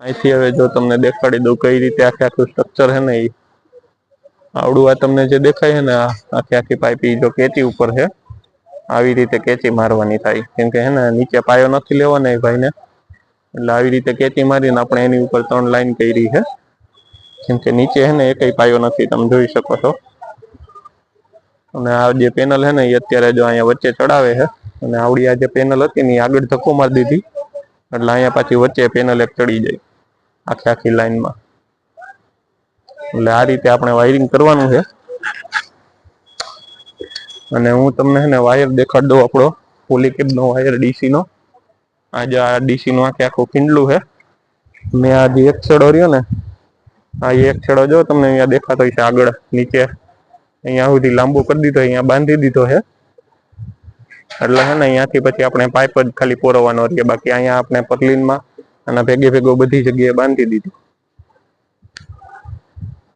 અહીંથી હવે જો તમને દેખાડી દઉં કઈ રીતે આખે આખું સ્ટ્રક્ચર છે ને એ આવડું આ તમને જે દેખાય છે ને આ આખી આખી પાઇપ જો કેચી ઉપર છે આવી રીતે કેચી મારવાની થાય કેમ કે હે ને નીચે પાયો નથી લેવાનો એ ભાઈને એટલે આવી રીતે કેચી મારીને આપણે એની ઉપર 3 લાઈન કરી છે કેમ કે નીચે હે ને એકય પાયો નથી તમે જોઈ શકો છો અને આ જે પેનલ છે ને એ અત્યારે જો અહીંયા વચ્ચે ચડાવે છે અને આવડી આ જે પેનલ હતી ને આગળ ધક્કો મારી દીધી એટલે અહીંયા પાછી વચ્ચે પેનલ એક ચડી જાય આખી આખી લાઈનમાં એટલે આ રીતે આપણે વાયરિંગ કરવાનું છે અને હું તમને હે ને વાયર દેખાડ દઉં આપણો પોલીકેબ નો વાયર ડીસી નો આજે આ ડીસી નું આખે આખું કિંડલું છે મેં આ જે એક છેડો રહ્યો ને આ એક છેડો જો તમને અહીંયા દેખાતો હશે આગળ નીચે અહીંયા સુધી લાંબુ કરી દીધો અહીંયા બાંધી દીધો છે એટલે હે ને અહીંયાથી પછી આપણે પાઇપ જ ખાલી પોરવવાનો રહીએ બાકી અહીંયા આપણે પતલીનમાં અને ભેગે ભેગો બધી જગ્યાએ બાંધી દીધું